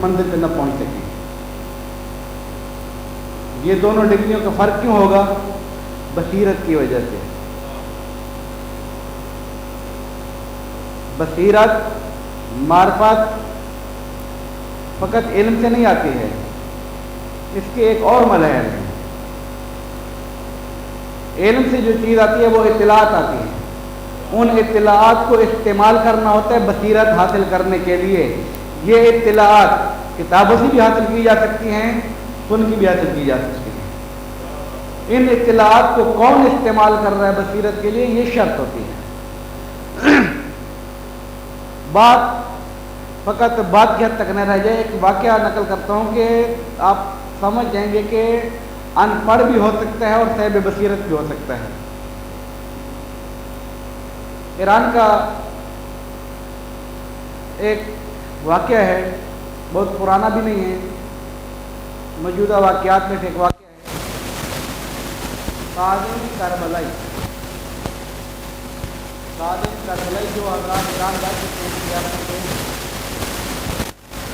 منزل پہ نہ پہنچ سکیں. یہ دونوں ڈگریوں کا فرق کیوں ہوگا؟ بصیرت کی وجہ سے. بصیرت، معرفت فقط علم سے نہیں آتی ہے، اس کے ایک اور مظہر ہے. علم سے جو چیز آتی ہے وہ اطلاعات آتی ہیں، ان اطلاعات کو استعمال کرنا ہوتا ہے بصیرت حاصل کرنے کے لیے. یہ اطلاعات کتابوں سے بھی حاصل کی جا سکتی ہیں، سن کی بھی حاصل کی جا سکتی ہیں. ان اطلاعات کو کون استعمال کر رہا ہے بصیرت کے لیے، یہ شرط ہوتی ہے. فقط بات کی حد تک نہ رہ جائے. ایک واقعہ نقل کرتا ہوں کہ آپ سمجھ جائیں گے کہ ان پڑھ بھی ہو سکتا ہے اور صاحب بصیرت بھی ہو سکتا ہے. ایران کا ایک واقعہ ہے، بہت پرانا بھی نہیں ہے، موجودہ واقعات میں سے ایک واقعہ ہے. قاضی کربلائی جو آزاد ایران جا چکے ہیں،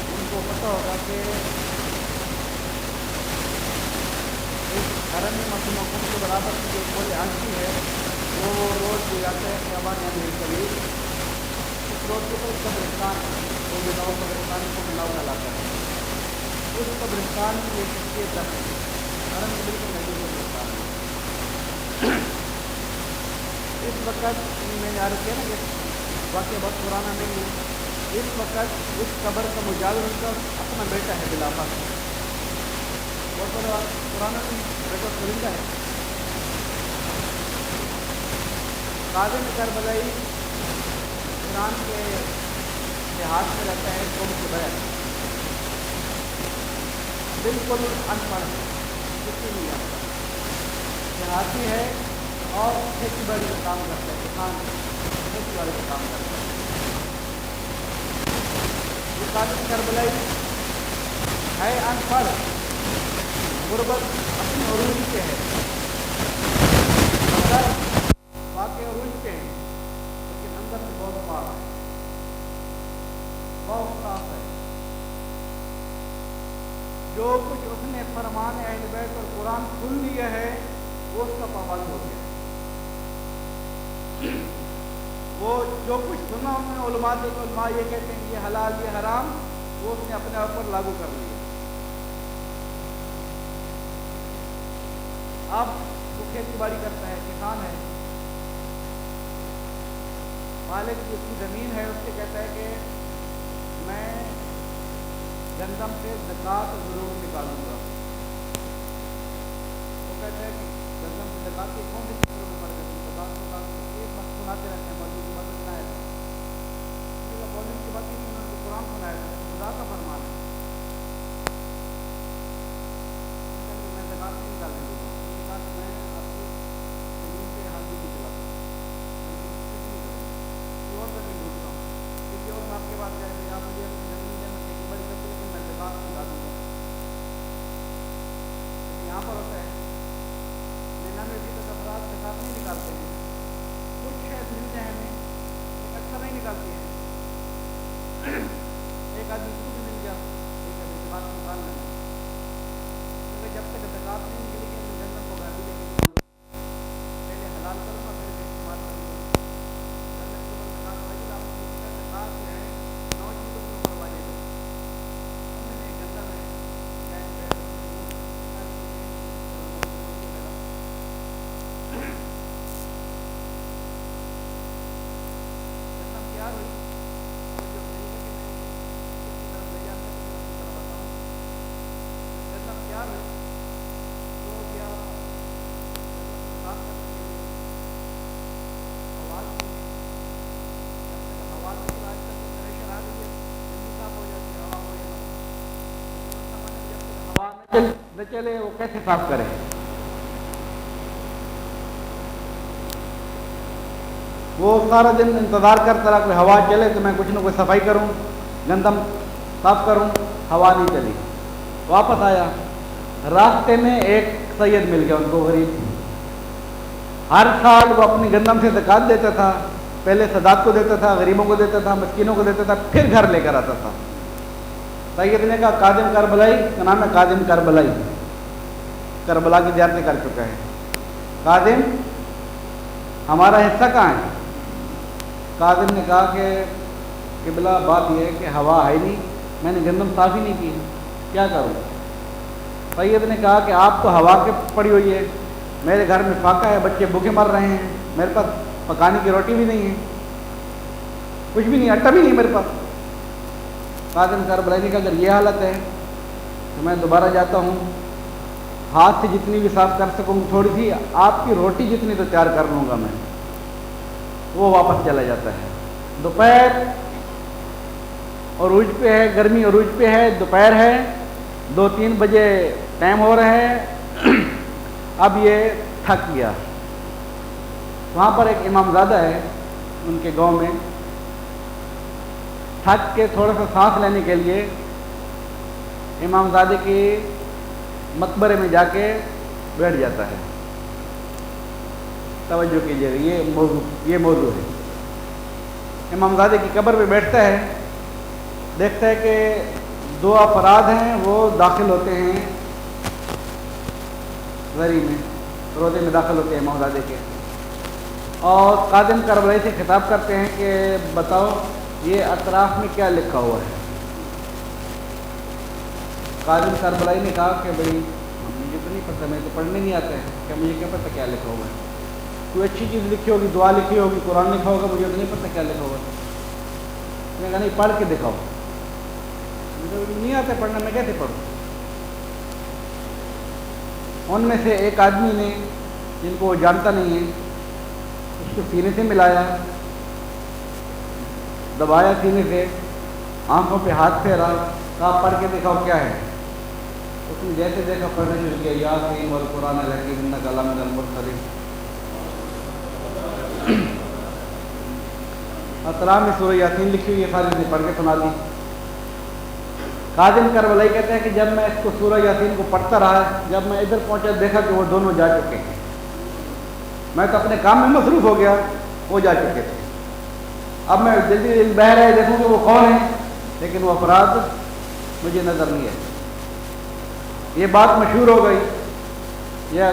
ان کو پتہ ہوگا کہ اس حرم مسلموں کے برابر کی جو کوئی آنٹی ہے وہ روڈ جو جاتا ہے خیابان یعنی قریب، اس روڈ کے اوپر قبرستان کو ملاؤ کہلاتا ہے. اس قبرستان کی ایک شخصیت ہے، حرم کے بالکل نزدیک قبرستان ہے. اس وقت میں نے عرض کیا نا کہ واقعہ بہت پرانا نہیں ہے. اس وقت اس قبر کا مجاور ان کا اپنا بیٹا ہے بلافا، بہت بڑا پرانا نہیں، بیٹا پرندہ ہے. قاضی کربلائی ایران کے دیہات میں رہتا ہے، قوم کے بغیر بالکل ان پڑھ ہے، کچھ نہیں جانتا، دیہاتی ہے اور کھیتی باڑی کا کام کرتا ہے، کسان کھیتی باڑی کا کام کرتا ہے. یہ قاضی کربلائی ہے ان پڑھ، غربت اپنی عروج کے ہے، اندر واقع عروج کے ہیں، لیکن اندر سے بہت پاک ہے، بہت صاف ہے. جو کچھ اس نے فرمان اہل بیت اور قرآن سن لیا ہے وہ اس کا پابند ہو گیا. وہ جو کچھ سنا اس نے علماء سے، علماء یہ کہتے ہیں یہ حلال یہ حرام، وہ اس نے اپنے آپ پر لاگو کر لیا. اب وہ کھیتی باڑی کرتا ہے، کسان ہے، مالک جس کی زمین ہے اس سے کہتا ہے کہ میں گندم سے زکوٰۃ ضرور نکالوں گا. وہ کہتا ہے کہ گندم سے زکوٰۃ کی کون سی چیزوں میں فرق ہے، زکوٰۃ نکالوں گا. ایک وقت سناتے رہتے ہیں موجود مدد نہ آئے گا، بولنے کی بات نہیں، انہوں نے قرآن سنایا تھا، خدا کا فرمان ہے، میں زکوٰۃ نہیں نکالنے دوں گا. میں آپ کی زمین پہ ہاتھ بھی نہیں چلاتا ہوں، کچھ نہیں کروں، کسی اور سے نہیں ڈھونڈتا ہوں، کسی اور صاحب کے پاس جائے آپ مجھے اپنی زمین دے، میں کھیتی باڑی کرتی ہوں، لیکن میں زکوٰۃ نہیں ڈالوں گا. لیکن یہاں پر ہوتا ہے 99% افراد زکوٰۃ نہیں نکالتے ہیں، کچھ شاید ملتے ہیں ہمیں، ایک اکثر نہیں نکالتی ہیں. ایک آدمی کو بھی مل گیا، ایک آدمی زکوٰۃ نکال لینا، کیونکہ جب تک زکوٰۃ نہیں نکلے گی میں گندم کو گھر بھی لے کے پہلے حلال کروں گا پھر استعمال کروں گا. گندم کے اوپر زکوٰۃ واجب، آپ کو زکوٰۃ جو ہے 9 چیزوں کے اوپر واجب ہے. میں نے گندم ہے، گندم تیار ہوئی، جو طریقے کہ میں اس کی طرف لے جاتا ہے میں اس کی طرف بتاؤں. گندم تیار ہوئی تو کیا صاف کرنے کے لیے ہوا کی، جب تک ہوا کی آج تک تو پریشر آ گئی ہے، جلدی صاف ہو جاتی ہے ہوا ہو یا نہ ہو. جب تک ہوا نہ چلے وہ کیسے صاف کرے؟ وہ سارا دن انتظار کرتا رہا کہ ہوا چلے تو میں کچھ نہ کچھ صفائی کروں، گندم صاف کروں. ہوا نہیں چلی، واپس آیا، راستے میں ایک سید مل گیا ان کو، غریب. ہر سال وہ اپنی گندم سے زکوٰۃ دیتا تھا، پہلے سادات کو دیتا تھا، غریبوں کو دیتا تھا، مسکینوں کو دیتا تھا، پھر گھر لے کر آتا تھا. سید نے کہا قادم کربلائی کا نام ہے قادم کربلائی، کربلا کی زیارتیں کر چکا ہے۔ قادم ہمارا حصہ کہاں ہے؟ قادم نے کہا کہ قبلہ بات یہ ہے کہ ہوا ہے نہیں، میں نے گندم صاف ہی نہیں کی، کیا کروں؟ سید نے کہا کہ آپ تو ہوا کے پڑی ہوئی ہے، میرے گھر میں فاقہ ہے، بچے بھوکے مر رہے ہیں، میرے پاس پکانے کی روٹی بھی نہیں ہے، کچھ بھی نہیں، آٹا بھی نہیں میرے پاس۔ قادم کربلائی کا اگر یہ حالت ہے تو میں دوبارہ جاتا ہوں، ہاتھ سے جتنی بھی صاف کر سکوں تھوڑی سی، آپ کی روٹی جتنی تو تیار کر لوں گا میں۔ وہ واپس چلا جاتا ہے۔ دوپہر عروج پہ ہے، گرمی عروج پہ ہے، دوپہر ہے، 2-3 بجے ٹائم ہو رہا ہے، اب یہ تھک گیا۔ وہاں پر ایک امام زادہ ہے ان کے گاؤں میں، تھک کے تھوڑا سا سانس لینے کے لیے امام زادے کے مقبرے میں جا کے بیٹھ جاتا ہے۔ توجہ کیجیے گا، یہ موضوع ہے۔ امام زادے کی قبر پہ بیٹھتا ہے، دیکھتا ہے کہ 2 افراد ہیں، وہ داخل ہوتے ہیں زری میں، روضے میں داخل ہوتے ہیں امام زادے کے، اور قادم کربلائی سے خطاب کرتے ہیں کہ بتاؤ یہ اطراف میں کیا لکھا ہوا ہے؟ قادم کربلائی نے کہا کہ بھائی مجھے تو نہیں پتہ، میں تو پڑھنے نہیں آتا ہے، کیا مجھے کیا پتہ کیا لکھا ہوا ہے؟ کوئی اچھی چیز لکھی ہوگی، دعا لکھی ہوگی، قرآن لکھا ہوگا، مجھے تو نہیں پتہ کیا لکھا ہوگا۔ میں کہا نہیں، پڑھ کے دکھاؤ۔ مجھے نہیں آتا پڑھنا، میں کیسے پڑھوں؟ ان میں سے ایک آدمی نے، جن کو وہ جانتا نہیں ہے، اس کو سینے سے ملایا، دبایا سینے سے، آنکھوں پہ ہاتھ پھیرا، کہا پڑھ کے دکھاؤ کیا ہے۔ اس نے جیسے دیکھا پڑھنا شروع کیا، یاسین والقرآن الحکیم انک لمن المرسلین۔ اطراف میں سورہ یاسین لکھی ہوئی ہے، ساری نے پڑھ کے سنا دی۔ قادم کربلائی کہتے ہیں کہ جب میں اس کو سورہ یاسین کو پڑھتا رہا، جب میں ادھر پہنچا دیکھا کہ وہ دونوں جا چکے ہیں، میں تو اپنے کام میں مصروف ہو گیا، وہ جا چکے تھے۔ اب میں جلدی جلدی بہ رہے دیکھوں کہ وہ کون ہے، لیکن وہ افراد مجھے نظر نہیں ہے۔ یہ بات مشہور ہو گئی۔ یہ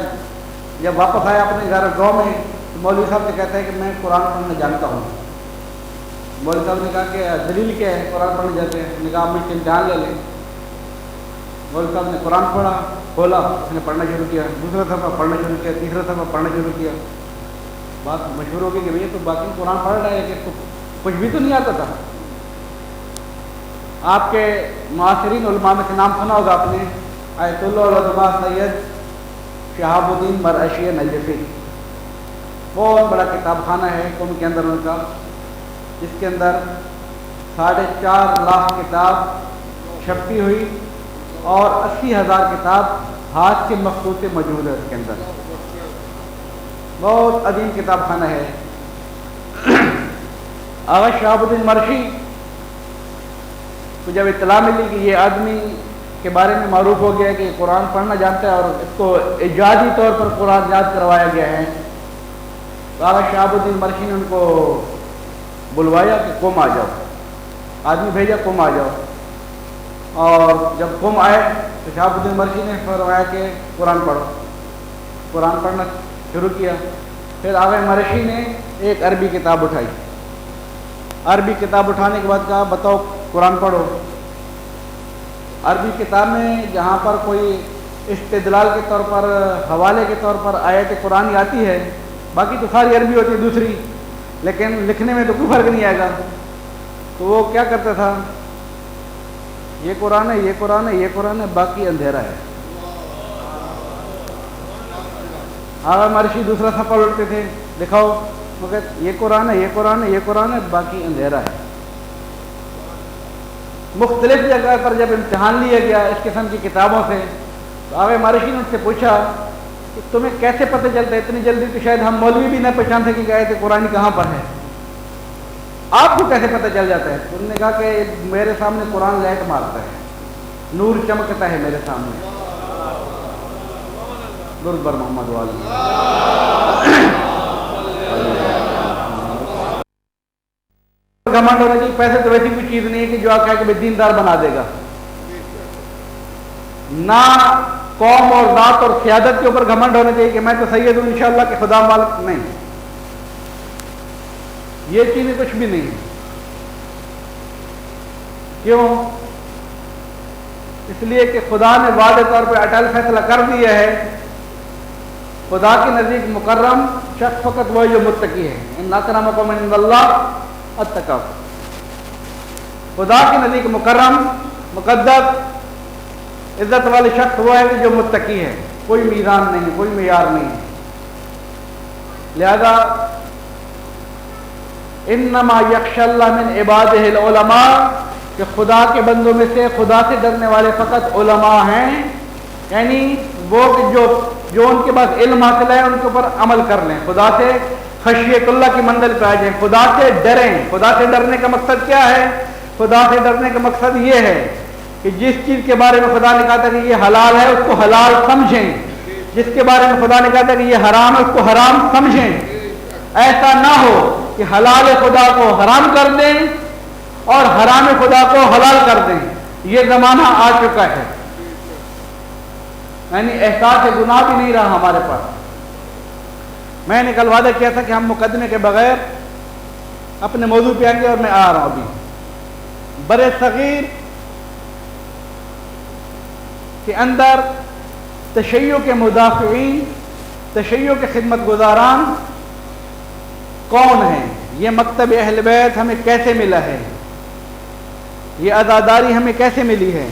جب واپس آیا اپنے گھر گاؤں میں تو مولوی صاحب سے کہتا ہے کہ میں قرآن پڑھنا جانتا ہوں۔ مولوی صاحب نے کہا کہ دلیل کیا ہے قرآن پڑھنے جاتے ہیں؟ نے کہا مجھ سے امتحان لے لیں۔ مولوی صاحب نے قرآن پڑھا، کھولا، اس نے پڑھنا شروع کیا، دوسرا صفحہ پڑھنا شروع کیا، تیسرا صفحہ پڑھنا شروع کیا۔ بات مشہور ہو گئی کہ بھئی تو باقی قرآن پڑھ رہا ہے کہ اس کو کچھ بھی تو نہیں آتا تھا۔ آپ کے معاصرین علماء میں سے نام سنا ہوگا آپ نے، آیت اللہ علامہ سید شہاب الدین مرعشی نجفی، بہت بڑا کتاب خانہ ہے قوم کے اندر ان کا، جس کے اندر 4.5 لاکھ کتاب چھپی ہوئی اور 80,000 کتاب ہاتھ کے مخطوطے موجود ہے اس کے اندر، بہت عظیم کتاب خانہ ہے۔ آغا شہاب الدین مرعشی کو جب اطلاع ملی کہ یہ آدمی کے بارے میں معروف ہو گیا کہ قرآن پڑھنا جانتا ہے اور اس کو اجازی طور پر قرآن یاد کروایا گیا ہے، تو آغا شہاب الدین مرعشی نے ان کو بلوایا کہ قوم آ جاؤ، آدمی بھیجا قوم آ جاؤ، اور جب قوم آئے تو شہاب الدین مرعشی نے فرمایا کہ قرآن پڑھو۔ قرآن پڑھنا شروع کیا۔ پھر آغا مرعشی نے ایک عربی کتاب اٹھائی، عربی کتاب اٹھانے کے بعد کہا بتاؤ قرآن پڑھو۔ عربی کتاب میں جہاں پر کوئی استدلال کے طور پر، حوالے کے طور پر آیت قرآن آتی ہے، باقی تو ساری عربی ہوتی ہے دوسری، لیکن لکھنے میں تو کوئی فرق نہیں آئے گا۔ تو وہ کیا کرتا تھا، یہ قرآن ہے، یہ قرآن ہے، یہ قرآن ہے، باقی اندھیرا ہے۔ آغا مرعشی دوسرا صفحہ لوٹتے تھے، دکھاؤ، مگر یہ قرآن ہے، یہ قرآن ہے، یہ قرآن ہے، باقی اندھیرا ہے۔ مختلف جگہ پر جب امتحان لیا گیا اس قسم کی کتابوں سے، تو آغا مرعشی نے ان سے پوچھا کہ تمہیں کیسے پتہ چلتا ہے؟ اتنی جلدی تو شاید ہم مولوی بھی نہ پہچان سکیں کہ آیت قرآن کہاں پر ہے، آپ کو کیسے پتہ چل جاتا ہے؟ تو انہوں نے کہا کہ میرے سامنے قرآن لائٹ مارتا ہے، نور چمکتا ہے میرے سامنے۔ درود بر محمد والی۔ گھمنڈ ہونا چاہیے، پیسے تو ویسی کوئی چیز نہیں ہے کہ جو آپ کہا کہ دیندار بنا دے گا۔ نہ قوم اور ذات اور قیادت کے اوپر گھمنڈ ہونا چاہیے کہ میں تو سید ہوں انشاءاللہ کہ خدا مالک نہیں. یہ چیزیں کچھ بھی نہیں. کیوں؟ اس لیے کہ خدا نے واضح طور پہ اٹل فیصلہ کر دیا ہے خدا کے نزدیک مکرم شخص فقط وہ جو متقی ہے. ان اکرمکم عند اللہ اتقاکم. خدا کے نزدیک مکرم مقدس عزت والے شخص وہ ہے جو متقی ہے. کوئی میزان نہیں, کوئی معیار نہیں. لہذا انما یخشی اللہ من عبادہ العلماء کہ خدا کے بندوں میں سے خدا سے ڈرنے والے فقط علماء ہیں. یعنی وہ جو ان کے پاس علم حاصل ہے ان کے اوپر عمل کر لیں, خدا سے خشیت اللہ کی منزل پہ آ جائیں, خدا سے ڈریں. خدا سے ڈرنے کا مقصد کیا ہے؟ خدا سے ڈرنے کا مقصد یہ ہے کہ جس چیز کے بارے میں خدا نے کہا تھا کہ یہ حلال ہے اس کو حلال سمجھیں, جس کے بارے میں خدا نے کہا تھا کہ یہ حرام ہے اس کو حرام سمجھیں. ایسا نہ ہو کہ حلال خدا کو حرام کر دیں اور حرام خدا کو حلال کر دیں. یہ زمانہ آ چکا ہے. یعنی احساس گناہ بھی نہیں رہا ہمارے پاس. میں نے کل وعدہ کیا تھا کہ ہم مقدمے کے بغیر اپنے موضوع پہ آئیں گے اور میں آ رہا ہوں. ابھی بر صغیر کے اندر تشیع کے مدافعین, تشیع کے خدمت گزاران کون ہیں؟ یہ مکتب اہل بیت ہمیں کیسے ملا ہے؟ یہ عزاداری ہمیں کیسے ملی ہے؟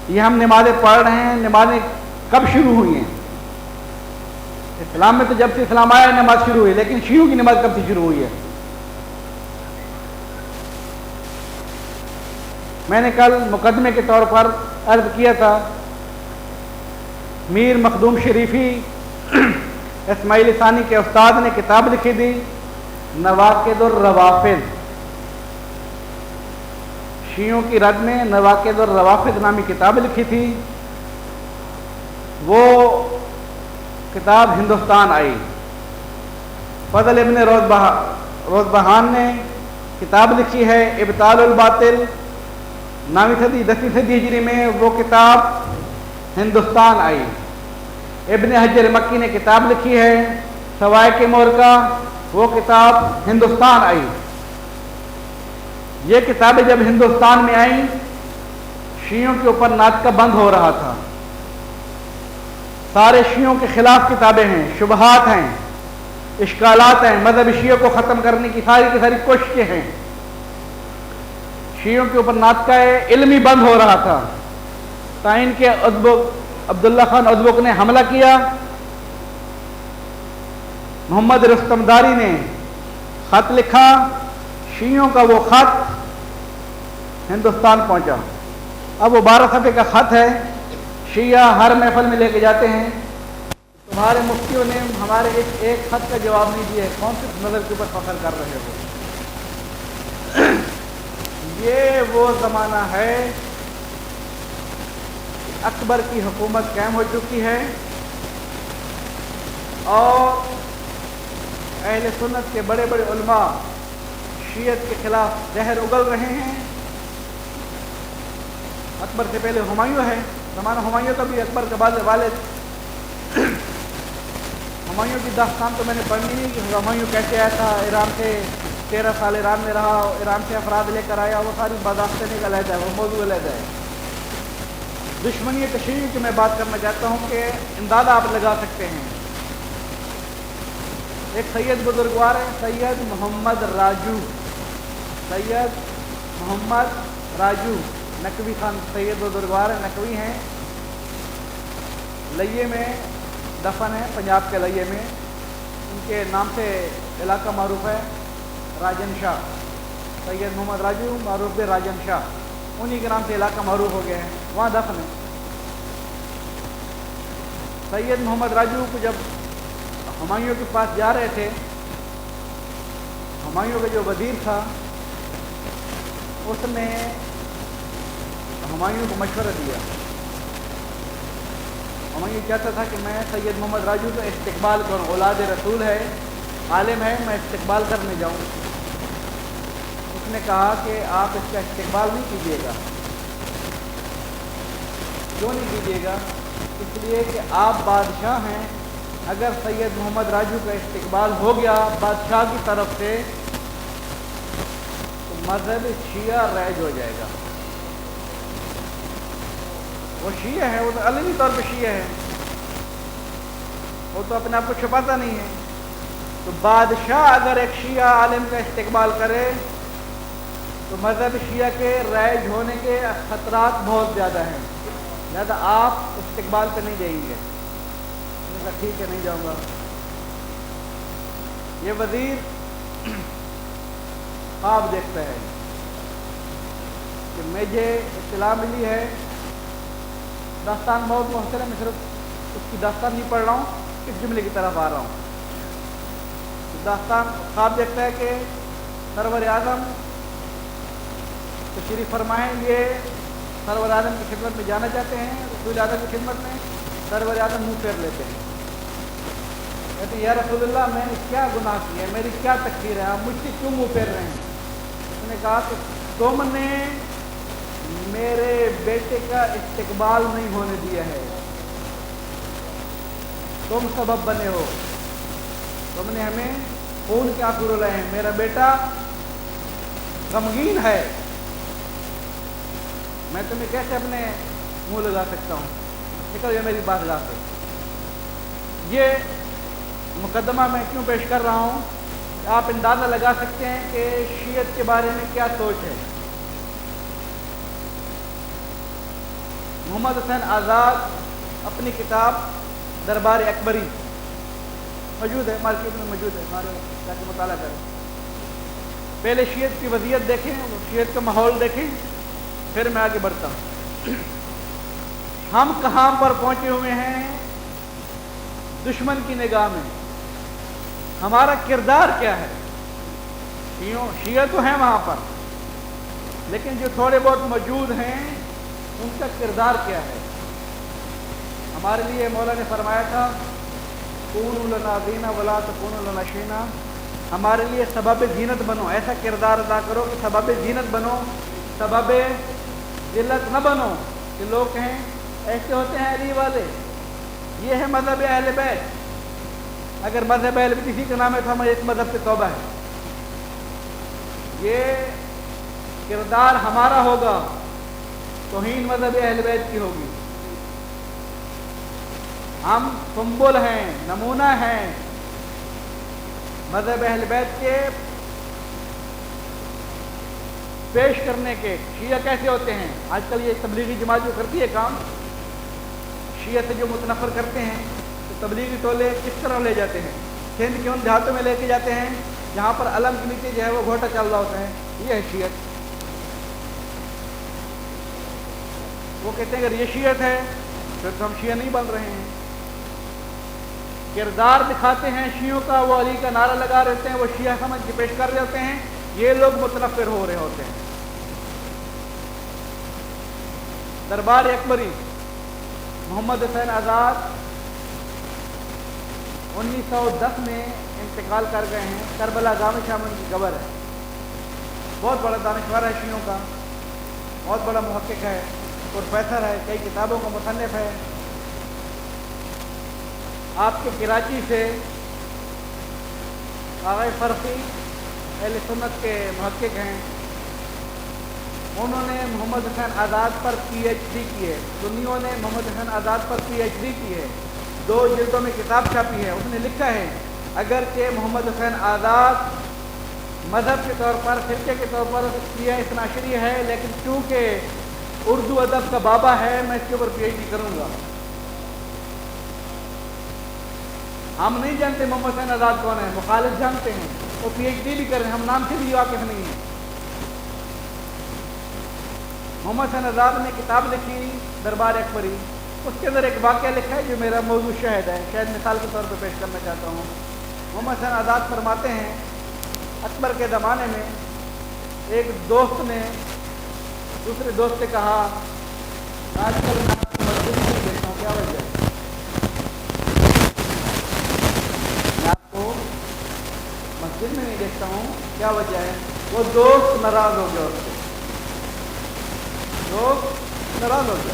یہ ہم نمازیں پڑھ رہے ہیں, نمازیں کب شروع ہوئی ہیں؟ اسلام میں تو جب سے اسلام آیا نماز شروع ہوئی, لیکن شیعوں کی نماز کب سے شروع ہوئی ہے؟ میں نے کل مقدمے کے طور پر عرض کیا تھا میر مخدوم شریفی اسماعیل ثانی کے استاد نے کتاب لکھی تھی نواقض الروافض. شیعوں کی رد میں نواقض الروافض نامی کتاب لکھی تھی. وہ کتاب ہندوستان آئی. فضل ابن روزبہان نے کتاب لکھی ہے ابطال الباطل, 9ویں صدی 10ویں صدی ہجری میں وہ کتاب ہندوستان آئی. ابن حجر مکی نے کتاب لکھی ہے سوائق مورکہ, وہ کتاب ہندوستان آئی. یہ کتابیں جب ہندوستان میں آئیں شیعوں کے اوپر ناطقہ بند ہو رہا تھا. سارے شیعوں کے خلاف کتابیں ہیں, شبہات ہیں, اشکالات ہیں, مذہب شیعوں کو ختم کرنے کی ساری کوششیں ہیں. شیعوں کے اوپر ناطقہ علمی بند ہو رہا تھا. تائین کے عبداللہ خان ازبک نے حملہ کیا. محمد رستم داری نے خط لکھا. شیعوں کا وہ خط ہندوستان پہنچا. اب وہ 12 صفحے کا خط ہے. شیعہ ہر محفل میں لے کے جاتے ہیں. تمہارے مفتیوں نے ہمارے ایک خط کا جواب نہیں دیا ہے, کون سے نظر کے اوپر فخر کر رہے ہو؟ یہ وہ زمانہ ہے اکبر کی حکومت قائم ہو چکی ہے اور اہل سنت کے بڑے بڑے علماء شیعت کے خلاف زہر اگل رہے ہیں. اکبر سے پہلے ہمایوں ہے, زمانہ ہمایوں کا بھی اکبر کے بعد والد. ہمایوں کی داستان تو میں نے پڑھی نہیں کہ ہمایوں کیسے آیا تھا ایران سے, 13 سال ایران میں رہا, ایران سے افراد لے کر آیا. وہ ساری باداستانی کا علیحدہ ہے, وہ موضوع علیحدہ ہے. دشمنی تشیع کی میں بات کرنا چاہتا ہوں کہ اندازہ آپ لگا سکتے ہیں. ایک سید بزرگوار ہے سید محمد راجو, سید محمد راجو نقوی خان سید بزرگوار ہے, نقوی ہیں. لیے میں دفن ہے, پنجاب کے لیے میں. ان کے نام سے علاقہ معروف ہے راجن شاہ. سید محمد راجو معروف ہے راجن شاہ, انہی کے نام سے علاقہ معروف ہو گئے ہیں, وہاں دفن ہے. سید محمد راجو کو جب ہمایوں کے پاس جا رہے تھے, ہمایوں کا جو وزیر تھا اس نے ہمایوں کو مشورہ دیا. ہمایوں چاہتا تھا کہ میں سید محمد راجو کا استقبال کروں, اولاد رسول ہے, عالم ہے, میں استقبال کرنے جاؤں. نے کہا کہ آپ اس کا استقبال نہیں کیجیے گا. کیوں نہیں کیجیے گا؟ اس لیے کہ آپ بادشاہ ہیں، اگر سید محمد راجو کا استقبال ہو گیا بادشاہ کی طرف سے تو مذہب شیعہ رائج ہو جائے گا۔ وہ شیعہ ہے، وہ تو علمی طور پہ شیعہ ہے، وہ تو اپنے آپ کو چھپاتا نہیں ہے۔ تو بادشاہ اگر ایک شیعہ عالم کا استقبال کرے تو مذہب شیعہ کے رائج ہونے کے خطرات بہت زیادہ ہیں، لہذا آپ استقبال پہ نہیں جائیں گے۔ میں نے کہا ٹھیک ہے، نہیں جاؤں گا۔ یہ وزیر خواب دیکھتا ہے کہ مجھے اطلاع ملی ہے، داستان بہت محترم، میں صرف اس کی داستان نہیں پڑھ رہا ہوں، اس جملے کی طرف آ رہا ہوں۔ داستان خواب دیکھتا ہے کہ سرور اعظم تشریف فرمائیں، یہ سرور اعظم کی خدمت میں جانا چاہتے ہیں، رسول اعظم کی خدمت میں۔ سرور اعظم منہ پھیر لیتے ہیں، کہتے ہیں یا رسول اللہ میں نے کیا گناہ کیا ہے، میری کیا تقصیر ہے، آپ مجھ سے کیوں منہ پھیر رہے ہیں؟ اس نے کہا کہ تم نے میرے بیٹے کا استقبال نہیں ہونے دیا ہے، تم سبب بنے ہو، تم نے ہمیں خون کے آنسو رلائے ہیں، میرا بیٹا غمگین ہے، میں تمہیں کیسے اپنے منہ لگا سکتا ہوں، نکل یہ میری بارگاہ سے۔ یہ مقدمہ میں کیوں پیش کر رہا ہوں کہ آپ اندازہ لگا سکتے ہیں کہ شیعت کے بارے میں کیا سوچ ہے۔ محمد حسین آزاد اپنی کتاب دربار اکبری موجود ہے، مارکیٹ میں موجود ہے، ہمارے جا کے مطالعہ کریں۔ پہلے شیعت کی وضعیت دیکھیں، شیعت کا ماحول دیکھیں، پھر میں آگے بڑھتا ہوں۔ ہم کہاں پر پہنچے ہوئے ہیں دشمن کی نگاہ میں، ہمارا کردار کیا ہے؟ شیعہ تو ہیں وہاں پر، لیکن جو تھوڑے بہت موجود ہیں ان کا کردار کیا ہے؟ ہمارے لیے مولا نے فرمایا تھا کونوا لنا زینا ولا تکونوا لنا شینا، ہمارے لیے سبب زینت بنو، ایسا کردار ادا کرو کہ سبب زینت بنو، سبب ذلت نہ بنو کہ لوگ کہیں ایسے ہوتے ہیں علی والے، یہ ہے مذہب اہل بیت۔ اگر مذہب اہل بیت کسی کا نام ہے تو ہمارے اس مذہب سے توبہ ہے۔ یہ کردار ہمارا ہوگا، توہین مذہب اہل بیت کی ہوگی۔ ہم سمبل ہیں، نمونہ ہیں مذہب اہل بیت کے پیش کرنے کے۔ شیعہ کیسے ہوتے ہیں؟ آج کل یہ تبلیغی جماعت جو کرتی ہے کام، شیعہ سے جو متنفر کرتے ہیں تو تبلیغی ٹولے کس طرح لے جاتے ہیں، سندھ کے ان دیہاتوں میں لے کے جاتے ہیں جہاں پر علم کے نیچے جو ہے وہ گھوٹا چل رہا ہوتا ہے، یہ ہے شیعت۔ وہ کہتے ہیں اگر یہ شیعت ہے پھر تو ہم شیعہ نہیں بن رہے ہیں۔ کردار دکھاتے ہیں شیعوں کا، وہ علی کا نعرہ لگا رہتے ہیں، وہ شیعہ سمجھ کے پیش کر رہے ہوتے ہیں، یہ لوگ متنفر ہو رہے ہوتے ہیں۔ دربار اکبری محمد حسین آزاد 1910 میں انتقال کر گئے ہیں، کربلا گاہ میں شام ان کی قبر ہے۔ بہت بڑا دانشور ہے شیعوں کا، بہت بڑا محقق ہے، پروفیسر ہے، کئی کتابوں کا مصنف ہے۔ آپ کے کراچی سے آغا فرقی اہل سنت کے محقق ہیں، انہوں نے محمد حسین آزاد پر پی ایچ ڈی کی ہے، سنیوں نے محمد حسین آزاد پر پی ایچ ڈی کی ہے، 2 جلدوں میں کتاب چھاپی ہے۔ اس نے لکھا ہے اگرچہ محمد حسین آزاد مذہب کے طور پر، فرقے کے طور پر شیعہ اثنا عشری ہے، لیکن چونکہ اردو ادب کا بابا ہے میں اس کے اوپر پی ایچ ڈی کروں گا۔ ہم نہیں جانتے محمد حسین آزاد کون ہے، مخالف جانتے ہیں، وہ پی ایچ ڈی بھی کر رہے ہیں، ہم نام سے بھی واقف نہیں ہیں۔ محمد حسین آزاد نے کتاب لکھی دربار اکبری، اس کے اندر ایک واقعہ لکھا ہے جو میرا موضوع شاہد ہے، شاید مثال کے طور پہ پیش کرنا چاہتا ہوں۔ محمد حسین آزاد فرماتے ہیں اکبر کے زمانے میں ایک دوست نے دوسرے دوست سے کہا آج کل میں مسجد میں نہیں دیکھتا ہوں، کیا وجہ ہے؟ میں آپ کو مسجد میں نہیں دیکھتا ہوں، کیا وجہ ہے؟ وہ دوست ناراض ہو گیا، اس سے دوست ناراض ہو گیا۔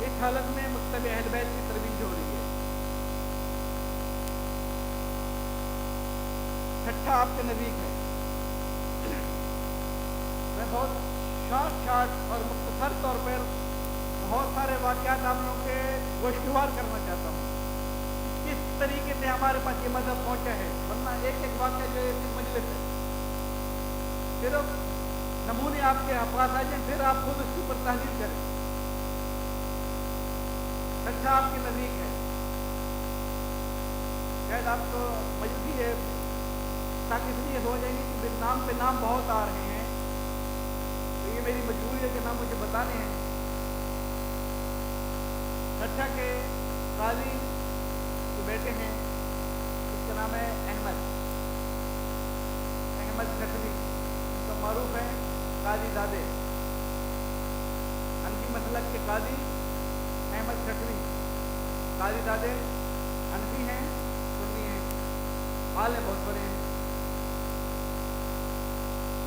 اس حالت میں مکتب اہل بیت کی ترویج ہو رہی ہے۔ چھٹا آپ کے نزدیک ہے، میں بہت شارٹ اور مختصر طور پر بہت سارے واقعات آپ لوگوں کے گوشتوار کرنا چاہتا ہوں، کس طریقے سے ہمارے پاس یہ مذہب پہنچا ہے، ورنہ ایک ایک واقعہ جو ہے ایک مجلس ہے، صرف نمونے آپ کے پاس آ جائیں، پھر آپ خود اس کے اوپر تحلیل کریں۔ اچھا آپ کے نزدیک ہے، شاید آپ کو مجلسی ہے تاکہ اس لیے ہو جائیں گے کہ نام پہ نام بہت آ رہے ہیں، تو یہ میری مجبوری ہے کہ نام مجھے بتانے ہیں۔ اچھا کہ قاضی جو بیٹے ہیں اس کا نام ہے احمد کھٹوی، ان کا معروف ہے قاضی زادے، حنفی مسلک کے قاضی احمد کھٹوی، قاضی زادے حنفی ہیں، سنی ہیں، عالم بہت بڑے ہیں۔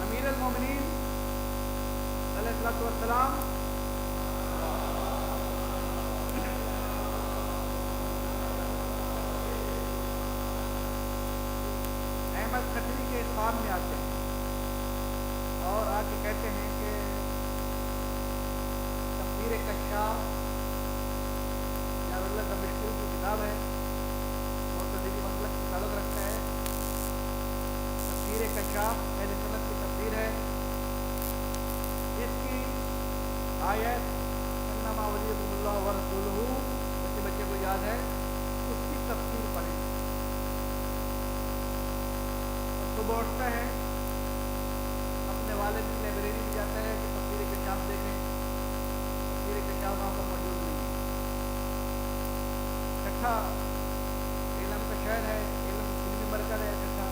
امیر المومنین علیہ الصلوۃ والسلام احمد کھٹوی کے خواب میں آتے ہیں اور آ کے کہتے ہیں کہ تفسیر کشاف یار اللہ کا مشکل کی کتاب ہے، معتزلی مسلک سے تعلق رکھتا ہے، تفسیر کشاف اہل سنت کی تفسیر ہے، اس کی آیت انما ولیکم اللہ ورسولہ، بچے کو یاد ہے، اس کی تفسیر پڑھیں۔ صبح اٹھتا ہے، اپنے والد کی لائبریری میں جاتا ہے کہ تفسیر کشاف دیکھیں، تفسیر کشاف وہاں پر موجود نہیں ہے۔ چھٹا علم کا شہر ہے، علمی مرکز ہے چھٹا،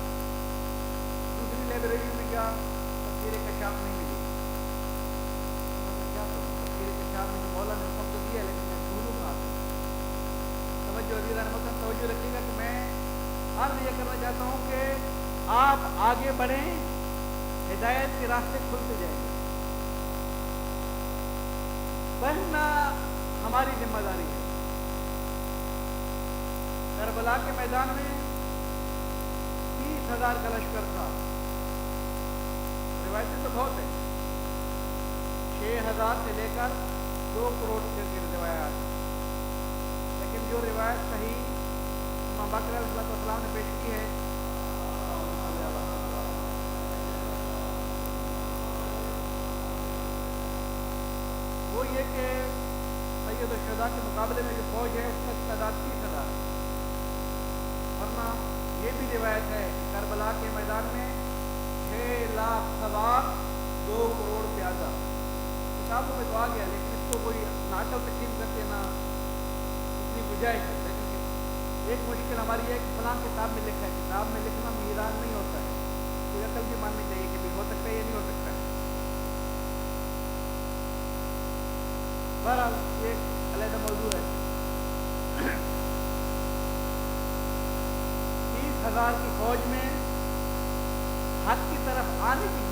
دوسری لائبریری میں گیا، تفسیر کشاف نہیں ملی، کیا کروں، تفسیر کشاف میں مولا نے حکم تو دیا لیکن میں ڈھونڈوں کہاں سے۔ توجہ عزیز رحمت توجہ رکھیے گا کہ میں عرض یہ کرنا چاہتا ہوں کہ آپ آگے بڑھیں، ہدایت کے راستے کھلتے جائیں گے، بڑھنا ہماری ذمہ داری ہے۔ کربلا کے میدان میں 30,000 کا لشکر تھا، روایتیں تو بہت ہیں، 6,000 سے لے کر 2 کروڑ کے روایات، لیکن جو روایت صحیح امام باقر علیہ السلام نے پیش کی ہے وہ یہ کہ سید الشہداء کے مقابلے میں جو فوج ہے اس کا تعداد 30,000 ہے، ورنہ یہ بھی روایت ہے کہ کربلا کے میدان میں 6 لاکھ سوار 2 کروڑ پیادہ، کتابوں میں تو آ گیا لیکن اس کو کوئی ناقل تقسیم کرتے نہ اتنی گنجائش ہے، لیکن ایک مشکل ہماری ہے کہ فلاں کتاب میں لکھا ہے، کتاب میں لکھنا میزان نہیں ہوتا ہے، کوئی عقل بھی ماننی چاہیے کہ بھی ہو سکتا ہے یہ نہیں ہو سکتا ہے۔ بہرحال یہ ایک علیحدہ موضوع ہے۔ 30,000 کی فوج میں حق کی طرف آنے کی